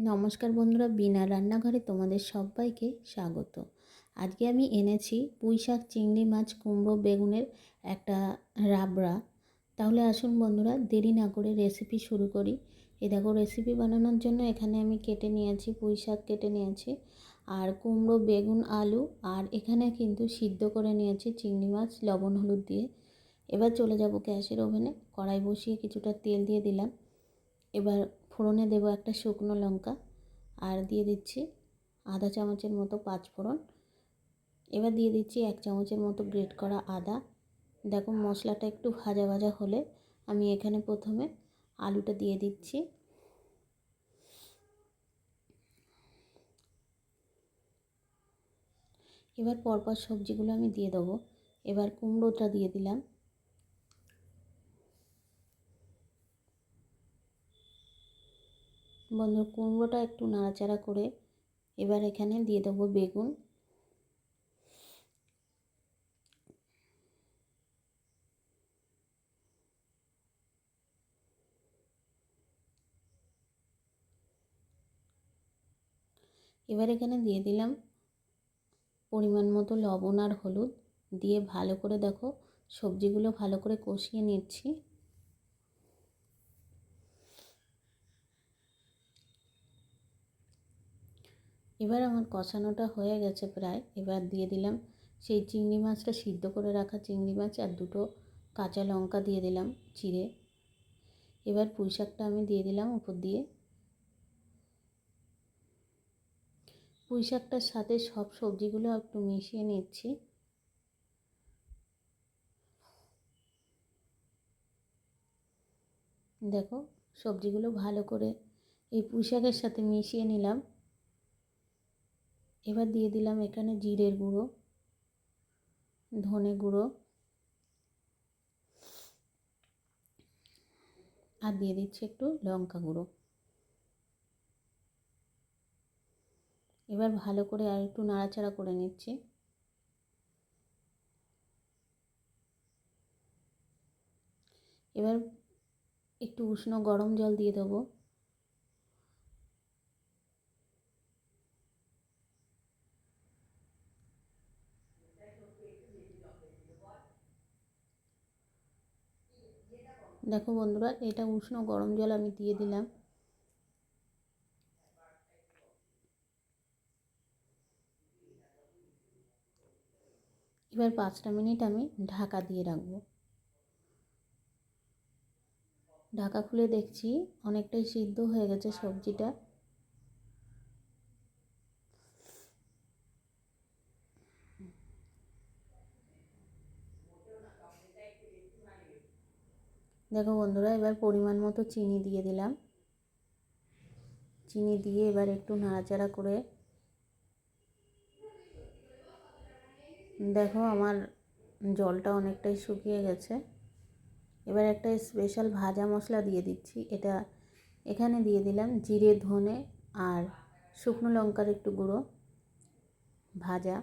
নমস্কার বন্ধুরা, বিনা রান্নাঘরে তোমাদের সবাইকে স্বাগত। আজকে আমি এনেছি পুঁইশাক, চিংড়ি মাছ, কুমড়ো, বেগুনের একটা রাবড়া। তাহলে আসুন বন্ধুরা, দেরি না করে রেসিপি শুরু করি। দেখো, রেসিপি বানানোর জন্য এখানে আমি কেটে নিয়েছি পুঁইশাক, কেটে নিয়েছি আর কুমড়ো, বেগুন, আলু, আর এখানে কিন্তু সিদ্ধ করে নিয়েছি চিংড়ি মাছ লবণ হলুদ দিয়ে। এবার চলে যাব গ্যাসের ওভেনে, কড়াই বসিয়ে কিছুটা তেল দিয়ে দিলাম। এবার ফোড়নে দেব একটা শুকনো লঙ্কা আর দিয়ে দিচ্ছি আধা চামচের মতো পাঁচফোড়ন। এবার দিয়ে দিচ্ছি 1 চামচের মতো গ্রেট করা আদা। দেখো, মশলাটা একটু ভাজা ভাজা হলে আমি এখানে প্রথমে আলুটা দিয়ে দিচ্ছি। এবার পরপর সবজিগুলো আমি দিয়ে দেবো। এবার কুমড়োটা দিয়ে দিলাম। বন্ধু, কুমড়োটা একটু নাড়াচাড়া করে এবার এখানে দিয়ে দেবো বেগুন। এবার এখানে দিয়ে দিলাম পরিমাণ মতো লবণ আর হলুদ দিয়ে ভালো করে দেখো সবজিগুলো ভালো করে কষিয়ে নিচ্ছি। এবার আমার কষানোটা হয়ে গেছে প্রায়। এবার দিয়ে দিলাম সেই চিংড়ি মাছটা, সিদ্ধ করে রাখা চিংড়ি মাছ, আর দুটো কাঁচা লঙ্কা দিয়ে দিলাম চিড়ে। এবার পুঁই শাকটা আমি দিয়ে দিলাম উপর দিয়ে। পুঁই শাকটার সাথে সব সবজিগুলো একটু মিশিয়ে নিচ্ছি। দেখো, সবজিগুলো ভালো করে এই পুঁই শাকের সাথে মিশিয়ে নিলাম। এবার দিয়ে দিলাম এখানে জিরের গুঁড়ো, ধনে গুঁড়ো, আর দিয়ে দিচ্ছি একটু লঙ্কা গুঁড়ো। এবার ভালো করে আর একটু নাড়াচাড়া করে নিচ্ছি। এবার একটু উষ্ণ গরম জল দিয়ে দেবো। দেখো বন্ধুরা, এটা উষ্ণ গরম জল আমি দিয়ে দিলাম। এবার 5টা মিনিট আমি ঢাকা দিয়ে রাখবো। ঢাকা খুলে দেখছি অনেকটাই সিদ্ধ হয়ে গেছে সবজিটা। দেখো বন্ধুরা, এবার পরিমাণ মতো চিনি দিয়ে দিলাম। চিনি দিয়ে এবার একটু নাড়াচাড়া করে দেখো আমার জলটা অনেকটাই শুকিয়ে গেছে। এবার একটা স্পেশাল ভাজা মশলা দিয়ে দিচ্ছি। এখানে দিয়ে দিলাম জিরে, ধনে আর শুকনো লঙ্কার একটু গুঁড়ো ভাজা।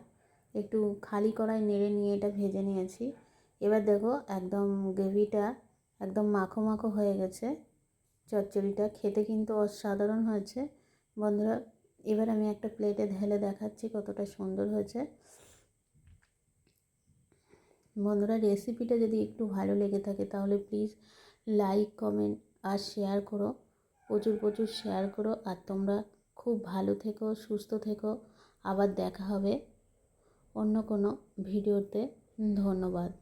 একটু খালি কড়াই নেড়ে নিয়ে এটা ভেজে নিয়েছি। এবার দেখো একদম গ্রেভিটা একদম মাখো মাখো হয়ে গেছে। চচ্চড়িটা খেতে কিন্তু অসাধারণ হয়েছে বন্ধুরা। এবার আমি একটা প্লেটে ঢেলে দেখাচ্ছি কতটা সুন্দর হয়েছে। বন্ধুরা, রেসিপিটা যদি একটু ভালো লেগে থাকে তাহলে প্লিজ লাইক, কমেন্ট আর শেয়ার করো। প্রচুর প্রচুর শেয়ার করো। আর তোমরা খুব ভালো থেকো, সুস্থ থেকো। আবার দেখা হবে অন্য কোনো ভিডিওতে। ধন্যবাদ।